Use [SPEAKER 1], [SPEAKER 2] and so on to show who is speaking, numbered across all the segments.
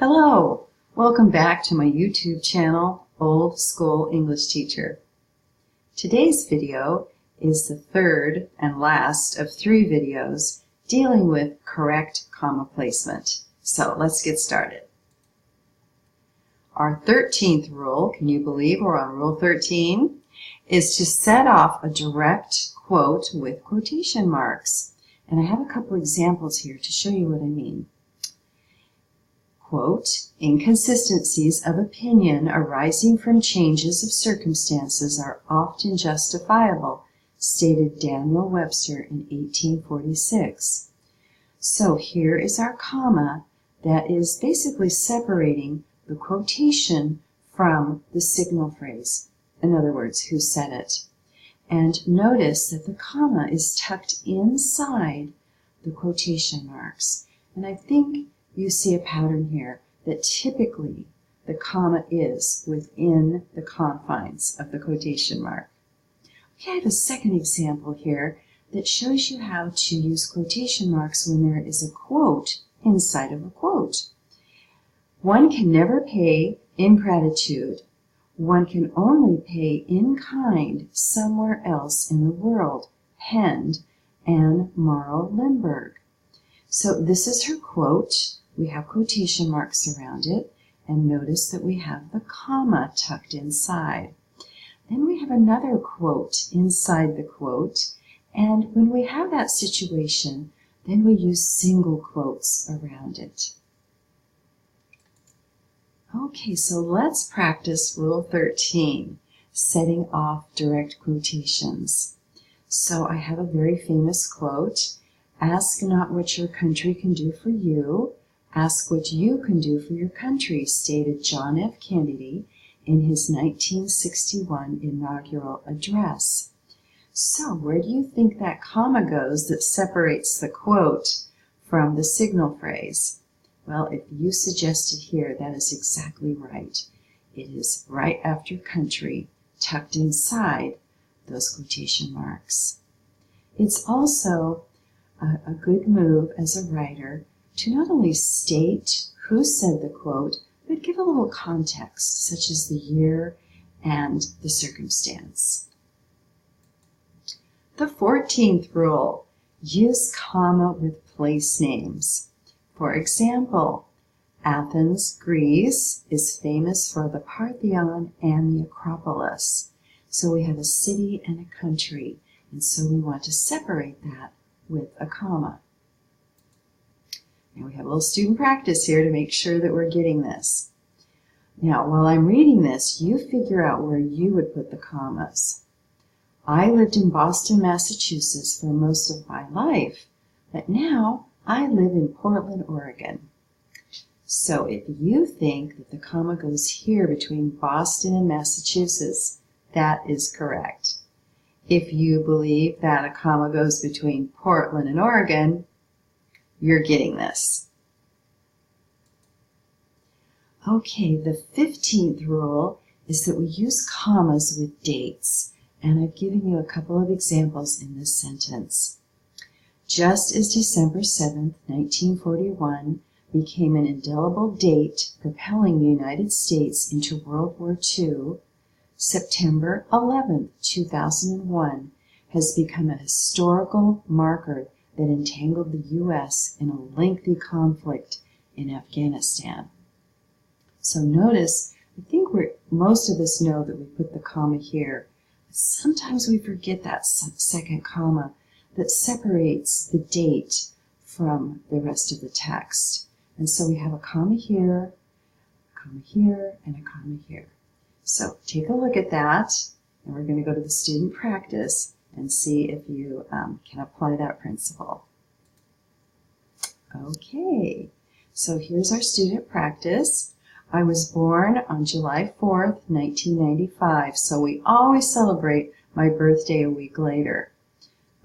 [SPEAKER 1] Hello! Welcome back to my YouTube channel, Old School English Teacher. Today's video is the third and last of 3 videos dealing with correct comma placement. So let's get started. Our 13th rule, can you believe we're on Rule 13, is to set off a direct quote with quotation marks. And I have a couple examples here to show you what I mean. Quote, inconsistencies of opinion arising from changes of circumstances are often justifiable, stated Daniel Webster in 1846. So here is our comma that is basically separating the quotation from the signal phrase. In other words, who said it. And notice that the comma is tucked inside the quotation marks. And I think you see a pattern here that typically the comma is within the confines of the quotation mark. Okay, I have a second example here that shows you how to use quotation marks when there is a quote inside of a quote. One can never pay ingratitude. One can only pay in kind somewhere else in the world. Penned Anne Morrow Lindbergh. So this is her quote. We have quotation marks around it, and notice that we have the comma tucked inside. Then we have another quote inside the quote, and when we have that situation, then we use single quotes around it. Okay, so let's practice Rule 13, setting off direct quotations. So I have a very famous quote, "Ask not what your country can do for you, ask what you can do for your country," stated John F. Kennedy in his 1961 inaugural address. So where do you think that comma goes that separates the quote from the signal phrase? Well, if you suggested here, that is exactly right. It is right after country, tucked inside those quotation marks. It's also a good move as a writer to not only state who said the quote, but give a little context, such as the year and the circumstance. The 14th rule, use comma with place names. For example, Athens, Greece is famous for the Parthenon and the Acropolis. So we have a city and a country, and so we want to separate that with a comma. Now we have a little student practice here to make sure that we're getting this. Now, while I'm reading this, you figure out where you would put the commas. I lived in Boston, Massachusetts for most of my life, but now I live in Portland, Oregon. So if you think that the comma goes here between Boston and Massachusetts, that is correct. If you believe that a comma goes between Portland and Oregon, you're getting this. Okay, the 15th rule is that we use commas with dates, and I've given you a couple of examples in this sentence. Just as December 7th, 1941 became an indelible date propelling the United States into World War II, September 11th, 2001 has become a historical marker that entangled the U.S. in a lengthy conflict in Afghanistan. So notice, I think most of us know that we put the comma here. But sometimes we forget that second comma that separates the date from the rest of the text. And so we have a comma here, and a comma here. So take a look at that, and we're going to go to the student practice and see if you can apply that principle. Okay, so here's our student practice. I was born on July 4th, 1995, so we always celebrate my birthday a week later.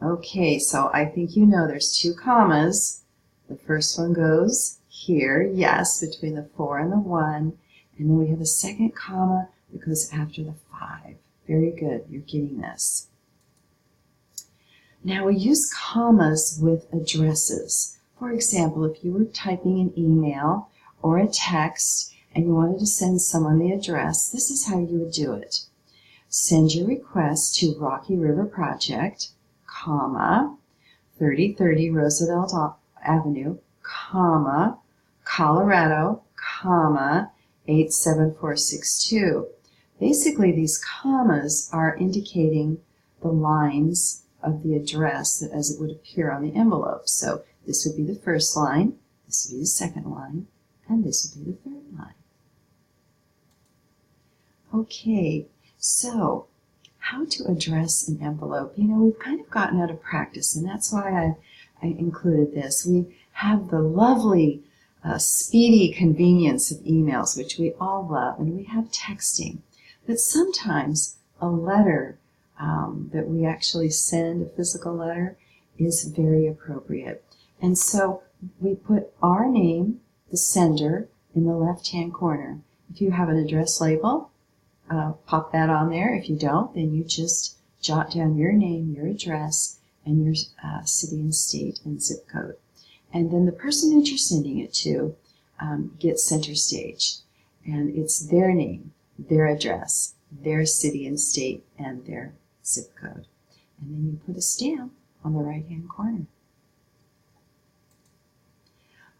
[SPEAKER 1] Okay, so I think you know there's 2 commas. The first one goes here, yes, between the 4 and the 1, and then we have a second comma that goes after the 5. Very good, you're getting this. Now we use commas with addresses. For example, if you were typing an email or a text, and you wanted to send someone the address, this is how you would do it. Send your request to Rocky River Project, comma, 3030 Roosevelt Avenue, comma, Colorado, comma, 87462. Basically, these commas are indicating the lines of the address as it would appear on the envelope. So this would be the first line, this would be the second line, and this would be the third line. Okay, so how to address an envelope. You know, we've kind of gotten out of practice, and that's why I included this. We have the lovely, speedy convenience of emails, which we all love, and we have texting. But sometimes a letter that we actually send, a physical letter, is very appropriate. And so we put our name, the sender, in the left-hand corner. If you have an address label, pop that on there. If you don't, then you just jot down your name, your address, and your city and state and zip code. And then the person that you're sending it to gets center stage. And it's their name, their address, their city and state, and their zip code. And then you put a stamp on the right-hand corner.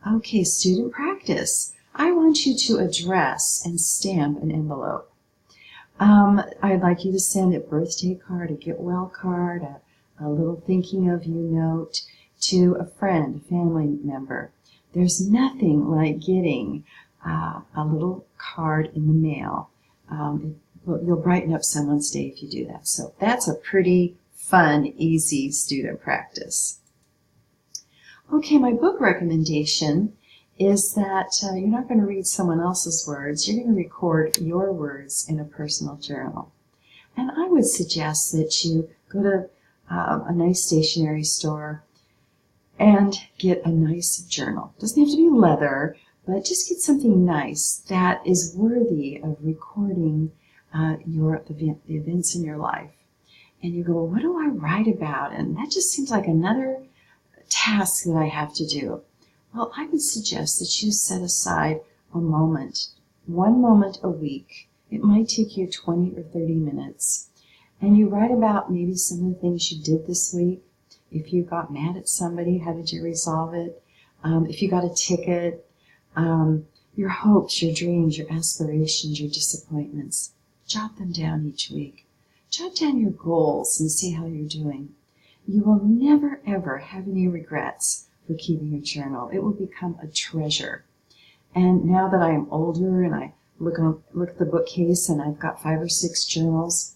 [SPEAKER 1] Okay, student practice. I want you to address and stamp an envelope. I'd like you to send a birthday card, a get well card, a little thinking of you note to a friend, a family member. There's nothing like getting a little card in the mail. You'll brighten up someone's day if you do that. So that's a pretty fun, easy student practice. Okay, my book recommendation is that you're not going to read someone else's words. You're going to record your words in a personal journal. And I would suggest that you go to a nice stationery store and get a nice journal. It doesn't have to be leather, but just get something nice that is worthy of recording the events in your life. And you go, well, what do I write about? And that just seems like another task that I have to do. Well, I would suggest that you set aside a moment, 1 moment a week. It might take you 20 or 30 minutes. And you write about maybe some of the things you did this week. If you got mad at somebody, how did you resolve it? If you got a ticket, your hopes, your dreams, your aspirations, your disappointments. Jot them down each week. Jot down your goals and see how you're doing. You will never, ever have any regrets for keeping a journal. It will become a treasure. And now that I am older and I look at the bookcase and I've got 5 or 6 journals,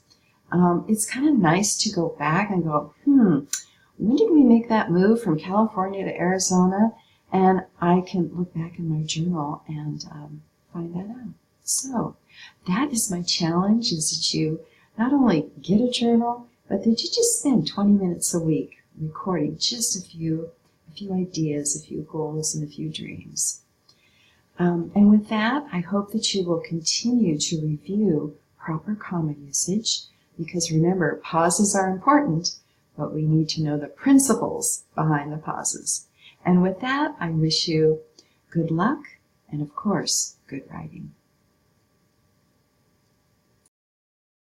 [SPEAKER 1] it's kind of nice to go back and go, when did we make that move from California to Arizona? And I can look back in my journal and find that out. So that is my challenge, is that you not only get a journal, but that you just spend 20 minutes a week recording just a few ideas, a few goals, and a few dreams. And with that, I hope that you will continue to review proper comma usage, because remember, pauses are important, but we need to know the principles behind the pauses. And with that, I wish you good luck and, of course, good writing.